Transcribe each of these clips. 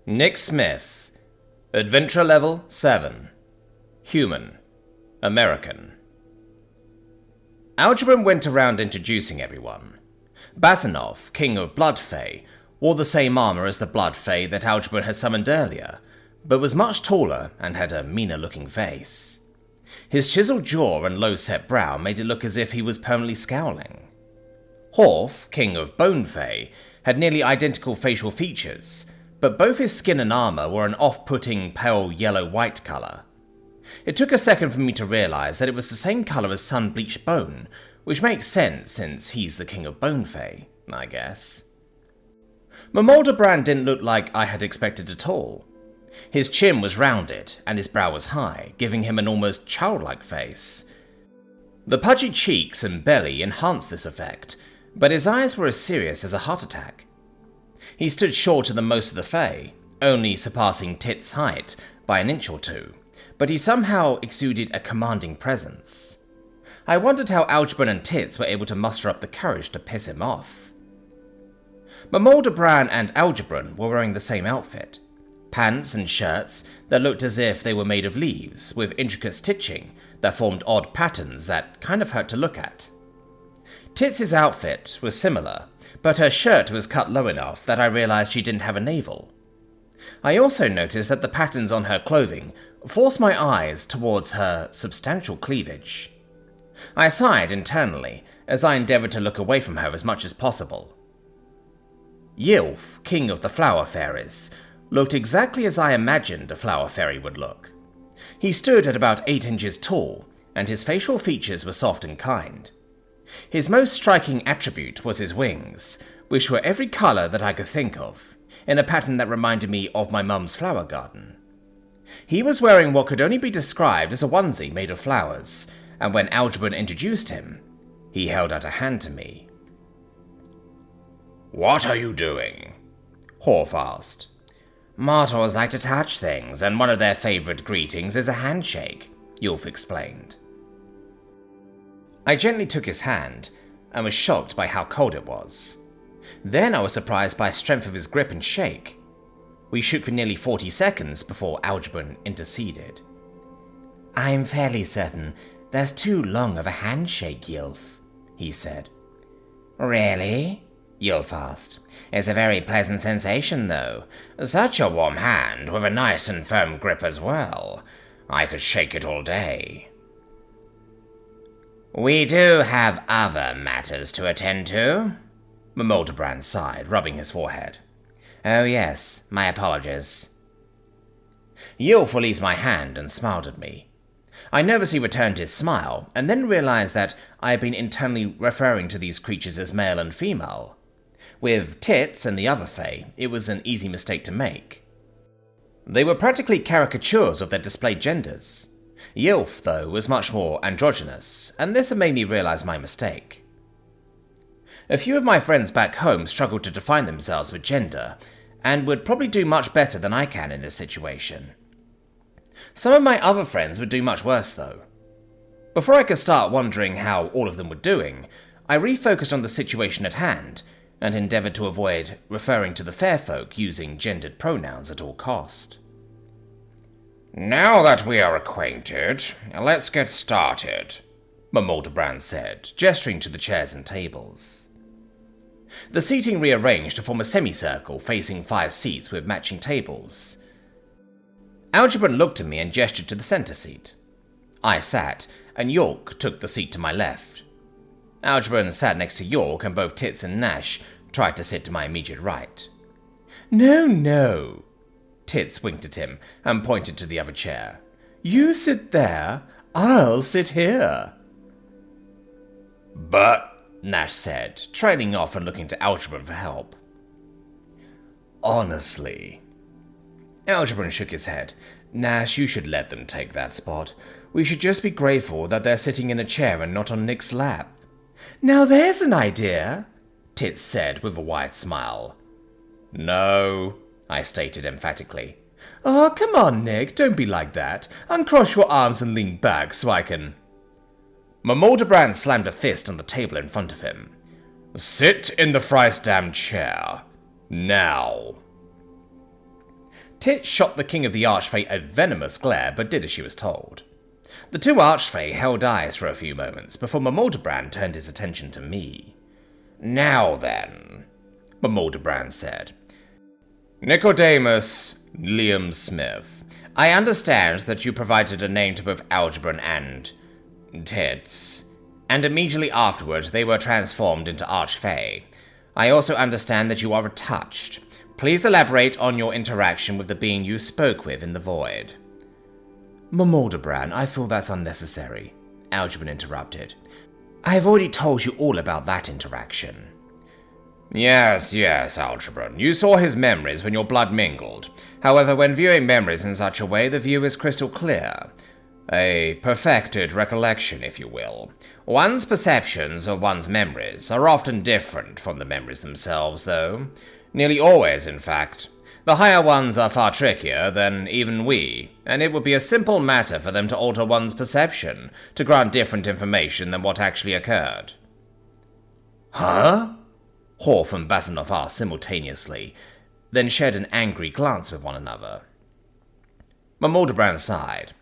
Nick Smith. Adventure level 7. Human. American. Algebron went around introducing everyone. Basinov, king of Blood Fae, wore the same armor as the Blood Fae that Algebron had summoned earlier, but was much taller and had a meaner-looking face. His chiseled jaw and low-set brow made it look as if he was permanently scowling. Horf, king of Bone Fae, had nearly identical facial features, but both his skin and armor were an off-putting pale yellow-white color. It took a second for me to realize that it was the same color as sun-bleached bone, which makes sense since he's the king of Bone Fae, I guess. Mamolderbrand didn't look like I had expected at all. His chin was rounded, and his brow was high, giving him an almost childlike face. The pudgy cheeks and belly enhanced this effect, but his eyes were as serious as a heart attack. He stood shorter than most of the Fae, only surpassing Tit's height by an inch or two, but he somehow exuded a commanding presence. I wondered how Algebron and Tits were able to muster up the courage to piss him off. Mamolderbran and Algebron were wearing the same outfit. Pants and shirts that looked as if they were made of leaves, with intricate stitching that formed odd patterns that kind of hurt to look at. Tits' outfit was similar, but her shirt was cut low enough that I realized she didn't have a navel. I also noticed that the patterns on her clothing forced my eyes towards her substantial cleavage. I sighed internally as I endeavored to look away from her as much as possible. Yilf, king of the Flower Fairies, looked exactly as I imagined a flower fairy would look. He stood at about 8 inches tall, and his facial features were soft and kind. His most striking attribute was his wings, which were every color that I could think of, in a pattern that reminded me of my mum's flower garden. He was wearing what could only be described as a onesie made of flowers, and when Algebron introduced him, he held out a hand to me. "What are you doing?" Horf asked. "Mortals like to touch things, and one of their favorite greetings is a handshake," Yulf explained. I gently took his hand, and was shocked by how cold it was. Then I was surprised by the strength of his grip and shake. We shook for nearly 40 seconds before Algebron interceded. "I'm fairly certain there's too long of a handshake, Yulf," he said. "Really?" Yulf asked. "It's a very pleasant sensation, though. Such a warm hand, with a nice and firm grip as well. I could shake it all day." "We do have other matters to attend to," Mamoldebrand sighed, rubbing his forehead. "Oh yes, my apologies." Yulf released my hand and smiled at me. I nervously returned his smile, and then realized that I had been internally referring to these creatures as male and female. With Tits and the other Fae, it was an easy mistake to make. They were practically caricatures of their displayed genders. Yilf, though, was much more androgynous, and this had made me realize my mistake. A few of my friends back home struggled to define themselves with gender, and would probably do much better than I can in this situation. Some of my other friends would do much worse, though. Before I could start wondering how all of them were doing, I refocused on the situation at hand, and endeavored to avoid referring to the fair folk using gendered pronouns at all cost. "Now that we are acquainted, let's get started," Mamoldebrand said, gesturing to the chairs and tables. The seating rearranged to form a semicircle facing 5 seats with matching tables. Algebron looked at me and gestured to the center seat. I sat, and York took the seat to my left. Algebron sat next to York, and both Tits and Nash tried to sit to my immediate right. "No, no." Tits winked at him and pointed to the other chair. "You sit there, I'll sit here." "But," Nash said, trailing off and looking to Algebron for help. "Honestly." Algebron shook his head. "Nash, you should let them take that spot. We should just be grateful that they're sitting in a chair and not on Nick's lap." "Now there's an idea," Tits said with a wide smile. "No," I stated emphatically. "Oh, come on, Nick, don't be like that. Uncross your arms and lean back so I can..." Mamoldebrand slammed a fist on the table in front of him. "Sit in the Frysdam chair. Now." Tit shot the King of the Archfey a venomous glare, but did as she was told. The two Archfey held eyes for a few moments before Mamordebrand turned his attention to me. "Now then," Mamordebrand said. "Nicodemus Liam Smith, I understand that you provided a name to both Algebron and Tits, and immediately afterward they were transformed into Archfey. I also understand that you are retouched. Please elaborate on your interaction with the being you spoke with in the void." "Mamordebrand, I feel that's unnecessary," Algebron interrupted. "I have already told you all about that interaction." Yes, Algebron. You saw his memories when your blood mingled. However, when viewing memories in such a way, the view is crystal clear. A perfected recollection, if you will. One's perceptions of one's memories are often different from the memories themselves, though. Nearly always, in fact. The higher ones are far trickier than even we, and it would be a simple matter for them to alter one's perception, to grant different information than what actually occurred. Huh? Horf and Basanov asked simultaneously, then shared an angry glance with one another. Mamordebrand sighed.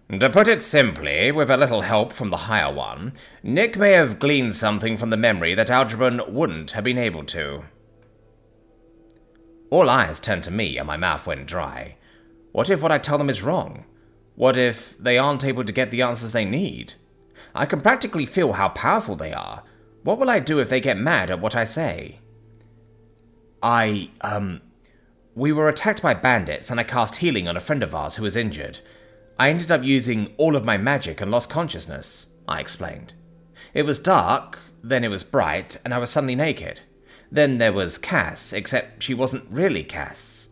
To put it simply, with a little help from the higher one, Nick may have gleaned something from the memory that Algebron wouldn't have been able to. All eyes turned to me and my mouth went dry. What if what I tell them is wrong? What if they aren't able to get the answers they need? I can practically feel how powerful they are. What will I do if they get mad at what I say? We were attacked by bandits and I cast healing on a friend of ours who was injured. I ended up using all of my magic and lost consciousness, I explained. It was dark, then it was bright, and I was suddenly naked. Then there was Cass, except she wasn't really Cass.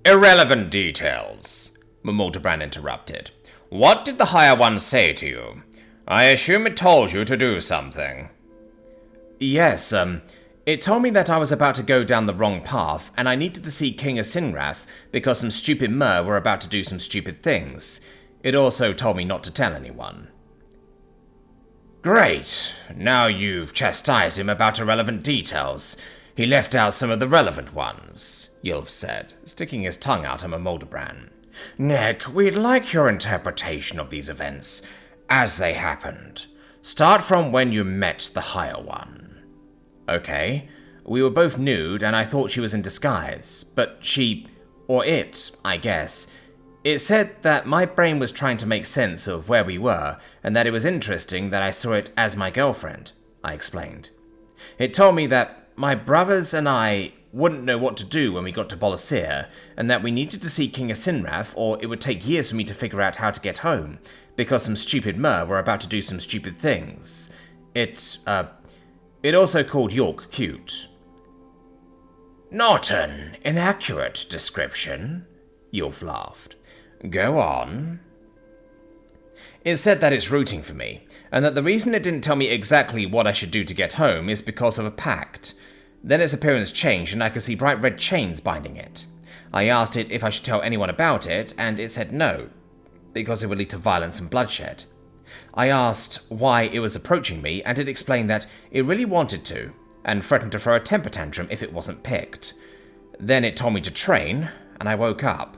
Irrelevant details, Mamordebrand interrupted. What did the higher one say to you? I assume it told you to do something. Yes, it told me that I was about to go down the wrong path, and I needed to see King Asinrath because some stupid mer were about to do some stupid things. It also told me not to tell anyone. Great. Now you've chastised him about irrelevant details. He left out some of the relevant ones, Ylf said, sticking his tongue out at Mamordebrand. Nick, we'd like your interpretation of these events as they happened. Start from when you met the higher one. Okay, we were both nude and I thought she was in disguise, but she, or it, I guess, it said that my brain was trying to make sense of where we were and that it was interesting that I saw it as my girlfriend, I explained. It told me that my brothers and I wouldn't know what to do when we got to Bolasir and that we needed to see King Asinrath or it would take years for me to figure out how to get home because some stupid mer were about to do some stupid things. It also called York cute. Not an inaccurate description, Ylf laughed. Go on. It said that it's rooting for me, and that the reason it didn't tell me exactly what I should do to get home is because of a pact. Then its appearance changed and I could see bright red chains binding it. I asked it if I should tell anyone about it, and it said no, because it would lead to violence and bloodshed. I asked why it was approaching me, and it explained that it really wanted to, and threatened to throw a temper tantrum if it wasn't picked. Then it told me to train, and I woke up.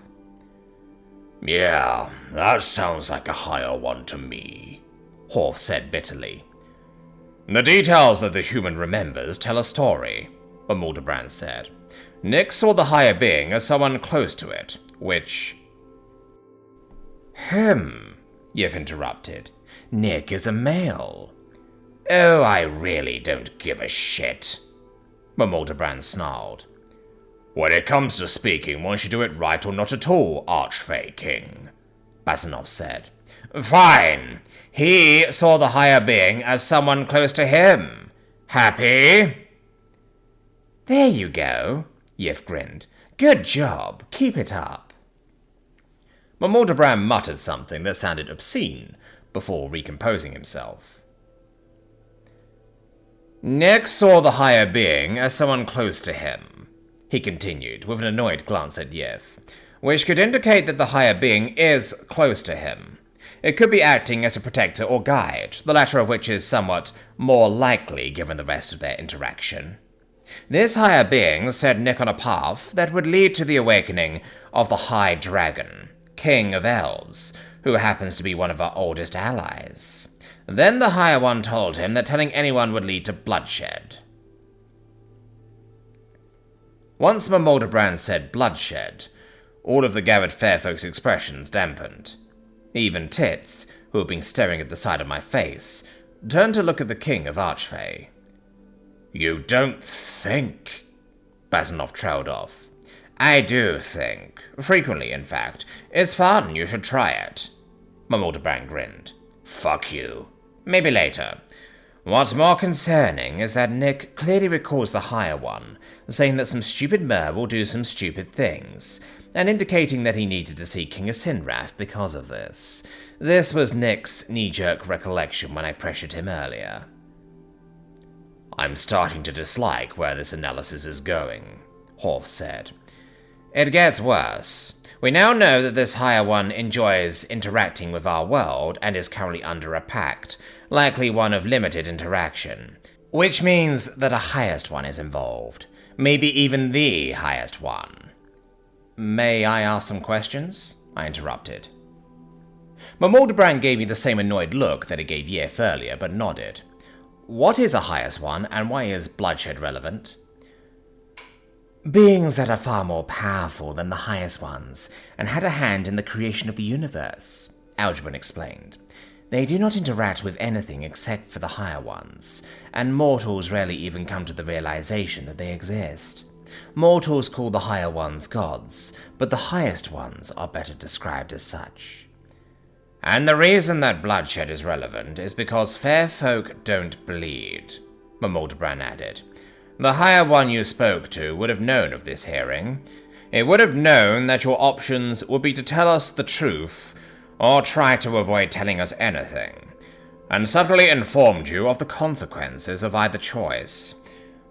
Yeah, that sounds like a higher one to me, Horf said bitterly. The details that the human remembers tell a story, Mamordebrand said. Nick saw the higher being as someone close to it, which... Yif interrupted. Nick is a male. Oh, I really don't give a shit, Mamordebrand snarled. When it comes to speaking, one should do it right or not at all, Archfey King, Basanov said. Fine. He saw the higher being as someone close to him. Happy? There you go, Yif grinned. Good job. Keep it up. Mamordebrand muttered something that sounded obscene before recomposing himself. Nick saw the higher being as someone close to him, he continued, with an annoyed glance at Yif, which could indicate that the higher being is close to him. It could be acting as a protector or guide, the latter of which is somewhat more likely given the rest of their interaction. This higher being set Nick on a path that would lead to the awakening of the High Dragon, King of Elves, who happens to be one of our oldest allies. Then the Higher One told him that telling anyone would lead to bloodshed. Once Mamoldabrand said bloodshed, all of the gathered fair folks' expressions dampened. Even Tits, who had been staring at the side of my face, turned to look at the King of Archfey. "You don't think..." Bazanov trailed off. "I do think. Frequently, in fact. It's fun, you should try it." Mamoldabrand grinned. "Fuck you. Maybe later. What's more concerning is that Nick clearly recalls the Higher One, saying that some stupid mer will do some stupid things, and indicating that he needed to see King Asinrath because of this. This was Nick's knee-jerk recollection when I pressured him earlier." "I'm starting to dislike where this analysis is going," Horf said. "It gets worse. We now know that this Higher One enjoys interacting with our world and is currently under a pact, likely one of limited interaction, which means that a highest one is involved. Maybe even the highest one." "May I ask some questions?" I interrupted. Mamoldabrand gave me the same annoyed look that he gave Yif earlier, but nodded. "What is a highest one, and why is bloodshed relevant?" "Beings that are far more powerful than the highest ones, and had a hand in the creation of the universe," Algernon explained. "They do not interact with anything except for the higher ones, and mortals rarely even come to the realization that they exist. Mortals call the higher ones gods, but the highest ones are better described as such." "And the reason that bloodshed is relevant is because fair folk don't bleed," Mamoldabrand added. "The higher one you spoke to would have known of this hearing. It would have known that your options would be to tell us the truth, or try to avoid telling us anything, and subtly informed you of the consequences of either choice.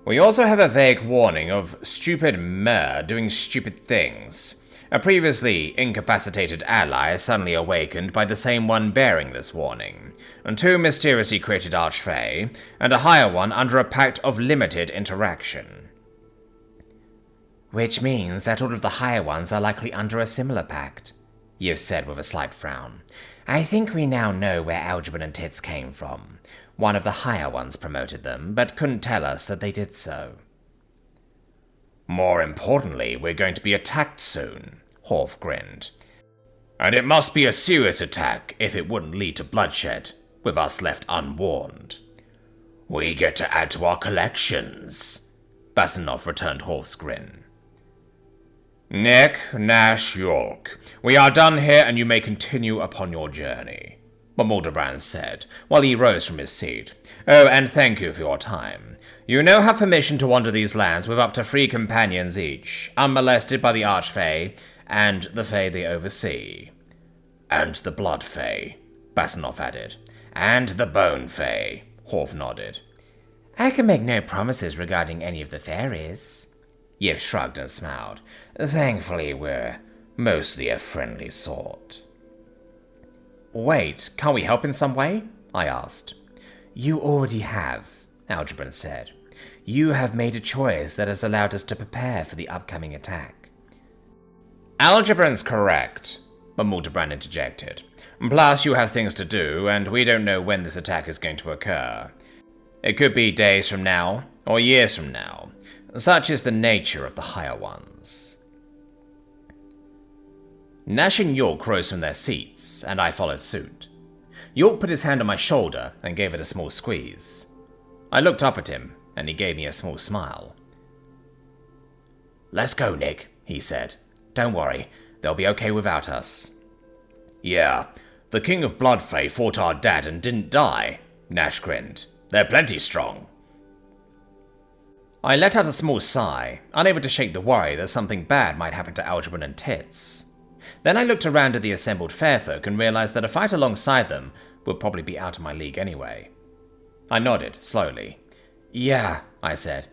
We also have a vague warning of stupid mer doing stupid things. A previously incapacitated ally suddenly awakened by the same one bearing this warning, and two mysteriously created archfey, and a higher one under a pact of limited interaction." "Which means that all of the higher ones are likely under a similar pact," Yif said with a slight frown. "I think we now know where Algebon and Tits came from. One of the higher ones promoted them, but couldn't tell us that they did so." "More importantly, we're going to be attacked soon," Horf grinned. "And it must be a serious attack if it wouldn't lead to bloodshed, with us left unwarned." "We get to add to our collections," Basanov returned Horf's grin. "Nick, Nash, York, we are done here and you may continue upon your journey," Mamoldabrand said, while he rose from his seat. "Oh, and thank you for your time. You now have permission to wander these lands with up to 3 companions each, unmolested by the Archfey and the Fey they oversee." "And the Blood Fey," Basanov added. "And the Bone Fey," Horf nodded. "I can make no promises regarding any of the fairies." Yif shrugged and smiled. "Thankfully, we're mostly a friendly sort." "Wait, can't we help in some way?" I asked. "You already have," Algebon said. "You have made a choice that has allowed us to prepare for the upcoming attack." "Algebron's correct," Mamoldabrand interjected. "Plus, you have things to do, and we don't know when this attack is going to occur. It could be days from now, or years from now. Such is the nature of the higher ones." Nash and York rose from their seats, and I followed suit. York put his hand on my shoulder and gave it a small squeeze. I looked up at him, and he gave me a small smile. "Let's go, Nick," he said. "Don't worry, they'll be okay without us." "Yeah, the King of Bloodfey fought our dad and didn't die," Nash grinned. "They're plenty strong." I let out a small sigh, unable to shake the worry that something bad might happen to Algebon and Tits. Then I looked around at the assembled fairfolk and realized that a fight alongside them would probably be out of my league anyway. I nodded, slowly. "Yeah," I said.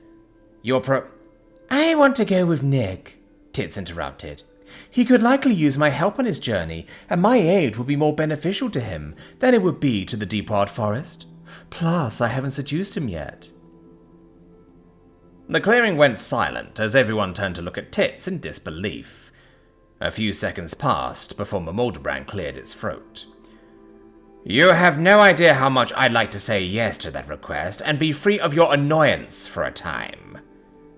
"I want to go with Nick," Tits interrupted. "He could likely use my help on his journey, and my aid would be more beneficial to him than it would be to the Deepward Forest. Plus, I haven't seduced him yet." The clearing went silent as everyone turned to look at Tits in disbelief. A few seconds passed before Mamoldebrand cleared its throat. "You have no idea how much I'd like to say yes to that request and be free of your annoyance for a time,"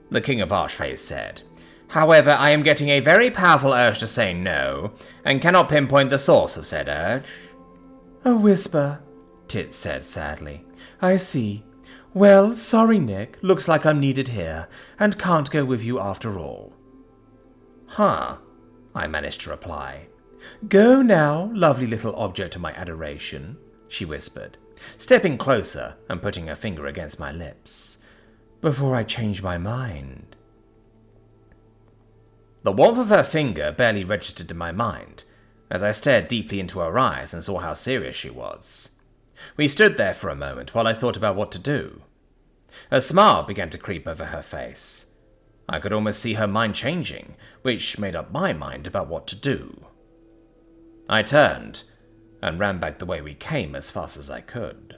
the King of Archfays said. "However, I am getting a very powerful urge to say no, and cannot pinpoint the source of said urge." "A whisper," Tits said sadly. "I see. Well, sorry, Nick. Looks like I'm needed here, and can't go with you after all." "Huh," I managed to reply. "Go now, lovely little object of my adoration," she whispered, stepping closer and putting her finger against my lips. "Before I change my mind." The warmth of her finger barely registered in my mind, as I stared deeply into her eyes and saw how serious she was. We stood there for a moment while I thought about what to do. A smile began to creep over her face. I could almost see her mind changing, which made up my mind about what to do. I turned and ran back the way we came as fast as I could.